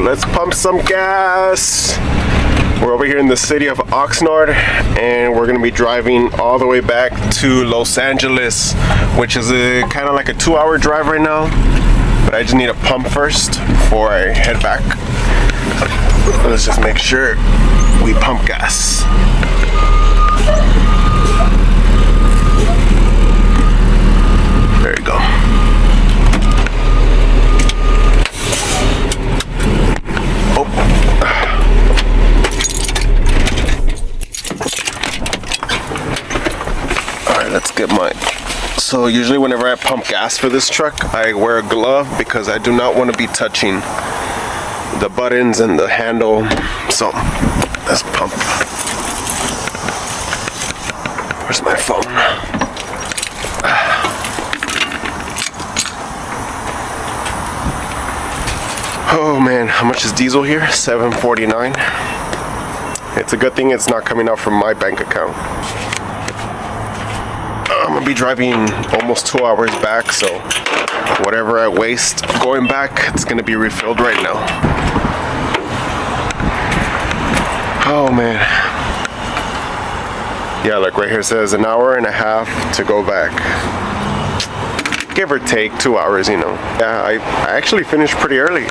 Let's pump some gas. We're over here in the city of Oxnard, and we're gonna be driving all the way back to Los Angeles, which is kind of like a 2-hour drive right now. But I just need a pump first before I head back. Let's just make sure we pump gas. There you go. Oh. All right, let's get my... So usually whenever I pump gas for this truck, I wear a glove because I do not want to be touching the buttons and the handle. So let's pump. Where's my phone? Oh man, how much is diesel here? $7.49. It's a good thing it's not coming out from my bank account. I'm gonna be driving almost 2 hours back, so whatever I waste going back, it's gonna be refilled right now. Oh man. Yeah, like right here it says an hour and a half to go back. Give or take 2 hours, you know. Yeah, I actually finished pretty early.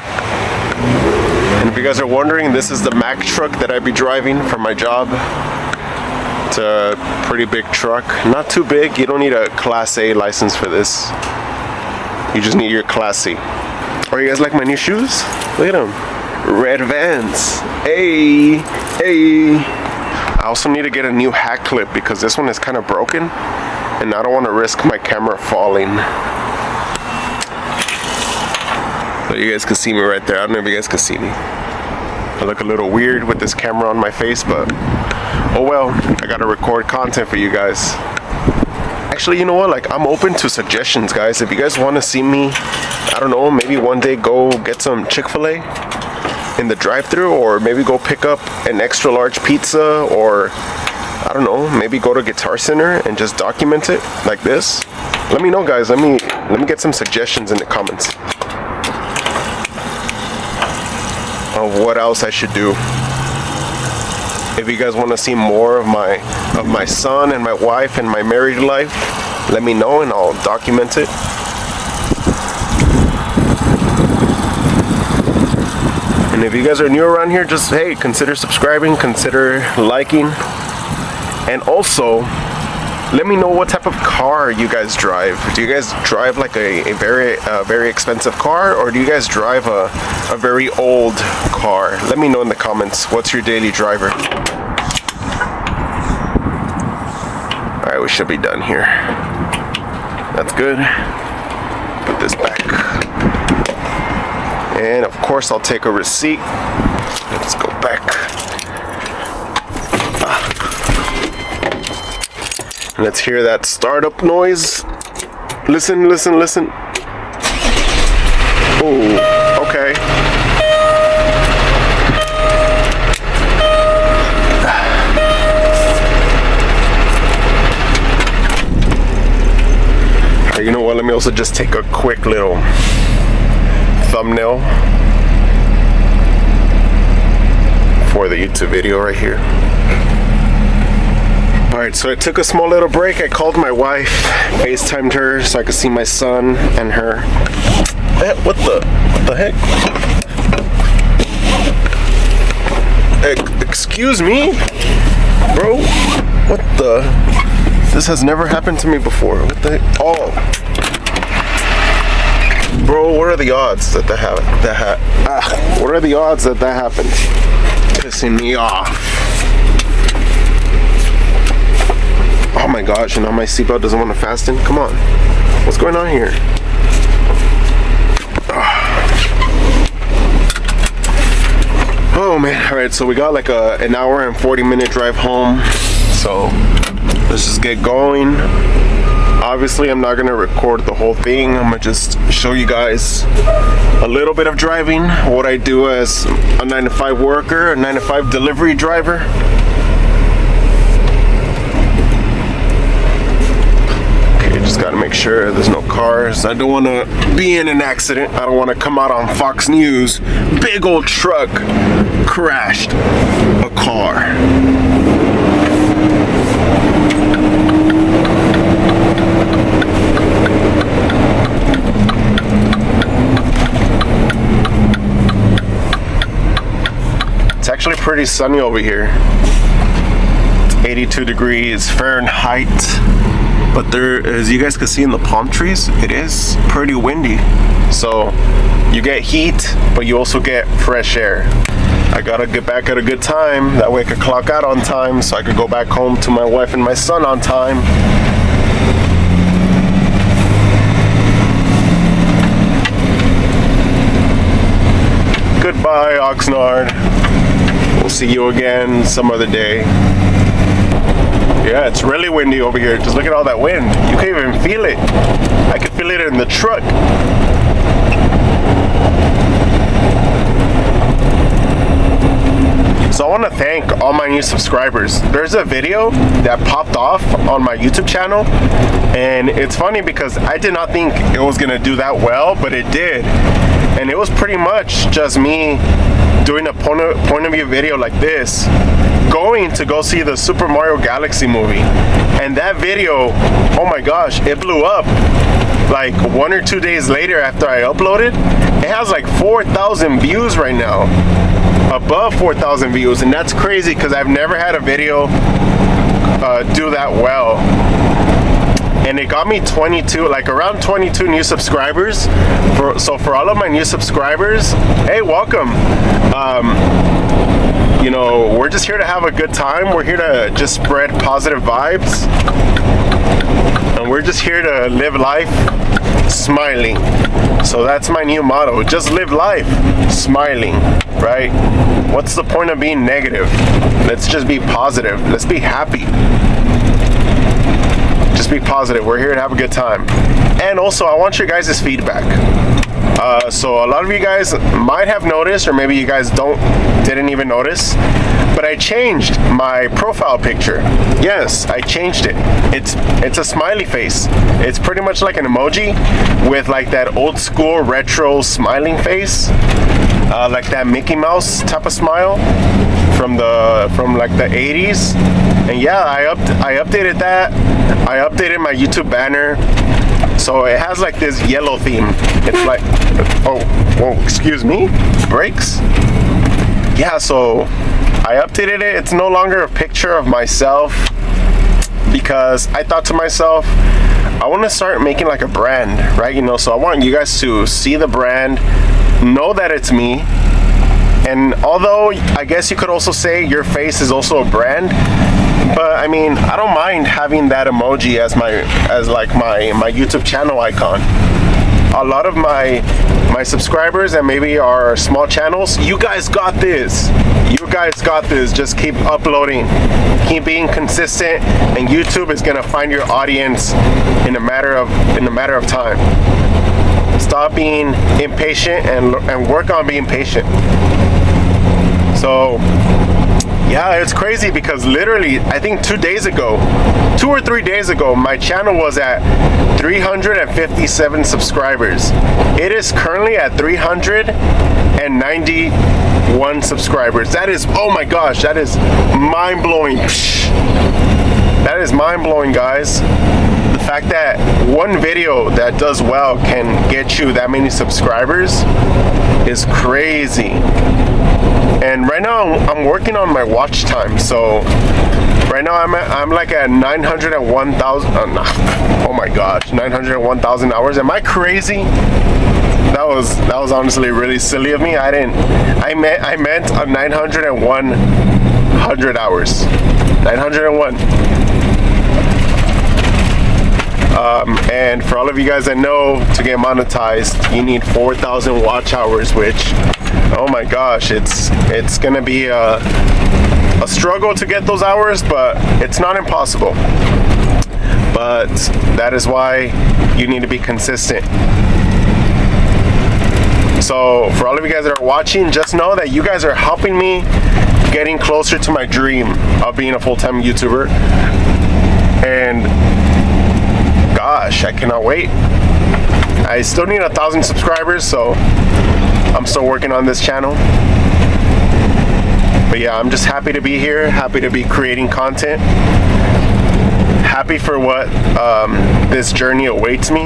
And if you guys are wondering, this is the Mack truck that I'd be driving for my job. It's a pretty big truck. Not too big. You don't need a Class A license for this. You just need your Class C. Oh, you guys like my new shoes? Look at them. Red Vans. Hey, hey. I also need to get a new hat clip because this one is kind of broken. And I don't want to risk my camera falling. So you guys can see me right there. I don't know if you guys can see me. I look a little weird with this camera on my face, but oh well, I gotta record content for you guys. Actually, you know what? Like, I'm open to suggestions, guys. If you guys want to see me, I don't know, maybe one day go get some Chick-fil-A in the drive-thru, or maybe go pick up an extra large pizza, or I don't know, maybe go to Guitar Center and just document it like this. Let me know, guys. Let me get some suggestions in the comments of what else I should do. If you guys want to see more of my son and my wife and my married life, let me know and I'll document it. And if you guys are new around here, just hey, consider subscribing, consider liking, and also let me know what type of car you guys drive. Do you guys drive like a very expensive car, or do you guys drive a very old car? Let me know in the comments. What's your daily driver? All right, we should be done here. That's good. Put this back. And of course, I'll take a receipt. Let's go back. Let's hear that startup noise. Listen, listen, listen. Oh, okay. You know what? Let me also just take a quick little thumbnail for the YouTube video right here. Alright, so I took a small little break. I called my wife, FaceTimed her so I could see my son and her. What the heck? Excuse me? Bro, what the? This has never happened to me before. What the heck? Oh. Bro, what are the odds that what are the odds that happened? Pissing me off. Oh my gosh, and now my seatbelt doesn't want to fasten? Come on. What's going on here? Oh man, alright, so we got like an hour and 40-minute drive home. So let's just get going. Obviously, I'm not gonna record the whole thing. I'm gonna just show you guys a little bit of driving, what I do as a 9-to-5 worker, a 9-to-5 delivery driver. gotta make sure there's no cars. I don't want to be in an accident. I don't want to come out on Fox News. Big old truck crashed a car. It's actually pretty sunny over here. It's 82 degrees Fahrenheit. But there, as you guys can see in the palm trees, it is pretty windy. So you get heat, but you also get fresh air. I gotta get back at a good time. That way I could clock out on time so I could go back home to my wife and my son on time. Goodbye, Oxnard. We'll see you again some other day. Yeah, it's really windy over here. Just look at all that wind. You can't even feel it. I can feel it in the truck. So I want to thank all my new subscribers. There's a video that popped off on my YouTube channel, and it's funny because I did not think it was gonna do that well, but it did. And it was pretty much just me doing a point of view video like this, going to go see the Super Mario Galaxy movie. And that video, oh my gosh, it blew up. Like 1 or 2 days later after I uploaded, it has like 4,000 views right now. Above 4,000 views, and that's crazy because I've never had a video do that well. And it got me 22, like around 22 new subscribers. So for all of my new subscribers, hey, welcome. You know, we're just here to have a good time. We're here to just spread positive vibes. And we're just here to live life smiling. So that's my new motto. Just live life smiling, right? What's the point of being negative? Let's just be positive. Let's be happy. Just be positive. We're here to have a good time. And also, I want your guys' feedback. So a lot of you guys might have noticed, or maybe you guys didn't even notice, but I changed my profile picture. Yes, I changed it. It's a smiley face. It's pretty much like an emoji with like that old school retro smiling face, like that Mickey Mouse type of smile from like the 80s. And yeah, I updated that. I updated my YouTube banner. So it has like this yellow theme. It's like, oh, whoa, excuse me, brakes. Yeah, so I updated it. It's no longer a picture of myself because I thought to myself, I want to start making like a brand, right? You know, so I want you guys to see the brand, know that it's me. And although I guess you could also say your face is also a brand, but I mean, I don't mind having that emoji as my YouTube channel icon. A lot of my subscribers and maybe our small channels, you guys got this. You guys got this. Just keep uploading, keep being consistent, and YouTube is gonna find your audience in a matter of time. Stop being impatient and work on being patient. So yeah, it's crazy because literally, I think 2 or 3 days ago, my channel was at 357 subscribers. It is currently at 391 subscribers. That is, oh my gosh, that is mind-blowing. That is mind-blowing, guys. The fact that one video that does well can get you that many subscribers is crazy. And right now I'm working on my watch time. So right now I'm like at 901,000. Oh my gosh, 901,000 hours. Am I crazy? That was honestly really silly of me. I meant 901 hours. 901. And for all of you guys that know, to get monetized, you need 4,000 watch hours, which, oh my gosh, it's gonna be a struggle to get those hours, but it's not impossible. But that is why you need to be consistent. So for all of you guys that are watching, just know that you guys are helping me getting closer to my dream of being a full-time YouTuber. And gosh, I cannot wait. I still need 1,000 subscribers, so I'm still working on this channel. But yeah, I'm just happy to be here, happy to be creating content, happy for what this journey awaits me.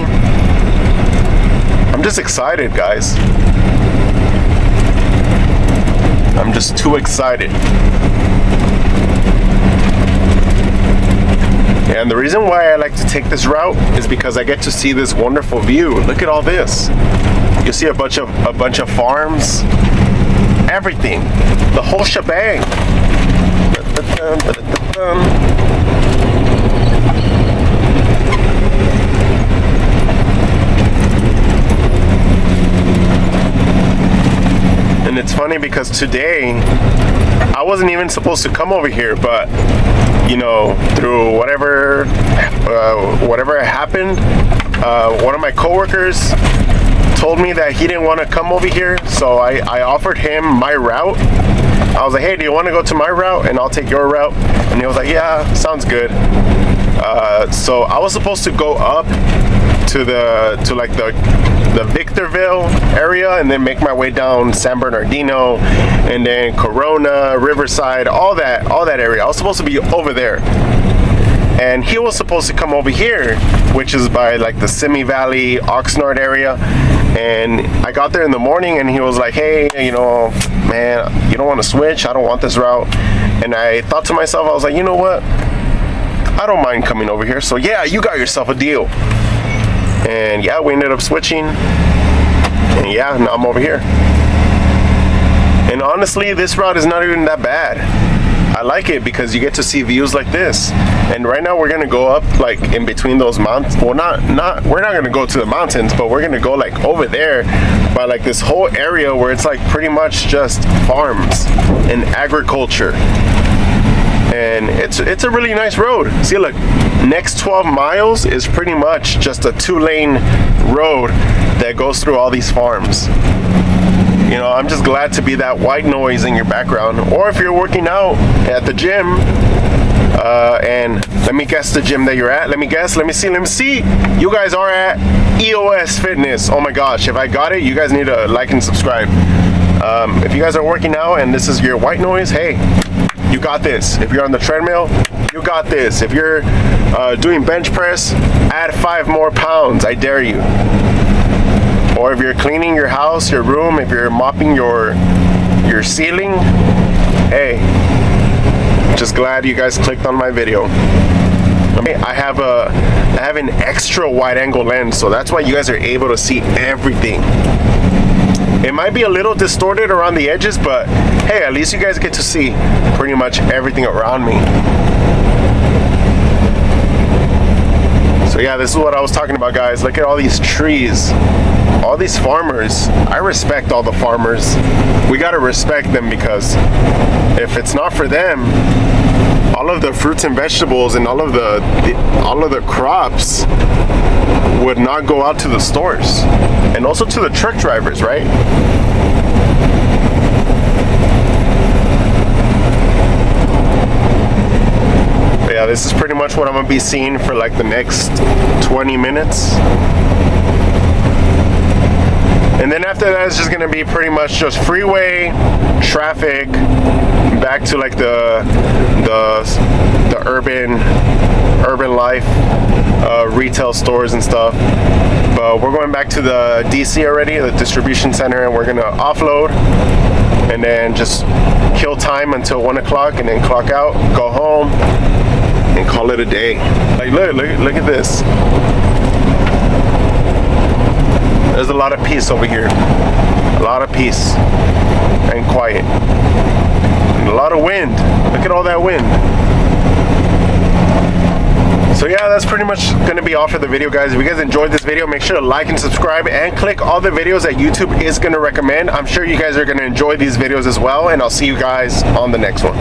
I'm just excited, guys. I'm just too excited. And the reason why I like to take this route is because I get to see this wonderful view. Look at all this. You see a bunch of farms, everything, the whole shebang. And it's funny because today I wasn't even supposed to come over here, but you know, through whatever happened, one of my coworkers told me that he didn't want to come over here, so I offered him my route. I was like, hey, do you want to go to my route and I'll take your route? And he was like, yeah, sounds good. So I was supposed to go up to like the Victorville area and then make my way down San Bernardino and then Corona, Riverside, all that area. I was supposed to be over there. And he was supposed to come over here, which is by like the Simi Valley, Oxnard area. And I got there in the morning and he was like, hey, you know, man, you don't want to switch? I don't want this route. And I thought to myself, I was like, you know what? I don't mind coming over here. So yeah, you got yourself a deal. And yeah, we ended up switching. And yeah, now I'm over here. And honestly, this route is not even that bad. I like it because you get to see views like this. And right now we're gonna go up like in between those mountains. Well, we're not gonna go to the mountains, but we're gonna go like over there by like this whole area where it's like pretty much just farms and agriculture. And it's a really nice road. See, look, next 12 miles is pretty much just a 2-lane road that goes through all these farms. You know, I'm just glad to be that white noise in your background. Or if you're working out at the gym, and let me guess the gym that you're at. Let me guess, let me see. You guys are at EOS Fitness. Oh my gosh, if I got it, you guys need to like and subscribe. If you guys are working out and this is your white noise, hey, you got this. If you're on the treadmill, you got this. If you're doing bench press, add 5 more pounds. I dare you. Or if you're cleaning your house, your room, if you're mopping your ceiling, hey, just glad you guys clicked on my video. I have an extra wide angle lens, so that's why you guys are able to see everything. It might be a little distorted around the edges, but hey, at least you guys get to see pretty much everything around me. So yeah, this is what I was talking about, guys. Look at all these trees, all these farmers. I respect all the farmers. We gotta respect them because if it's not for them, all of the fruits and vegetables and all of the crops would not go out to the stores and also to the truck drivers, right? But yeah, this is pretty much what I'm gonna be seeing for like the next 20 minutes. And then after that, it's just gonna be pretty much just freeway, traffic, back to like the urban life, retail stores and stuff. But we're going back to the DC already, the distribution center, and we're gonna offload and then just kill time until 1 o'clock and then clock out, go home, and call it a day. Like look at this. There's a lot of peace over here. A lot of peace and quiet. And a lot of wind. Look at all that wind. So yeah, that's pretty much gonna be all for the video, guys. If you guys enjoyed this video, make sure to like and subscribe and click all the videos that YouTube is gonna recommend. I'm sure you guys are gonna enjoy these videos as well, and I'll see you guys on the next one.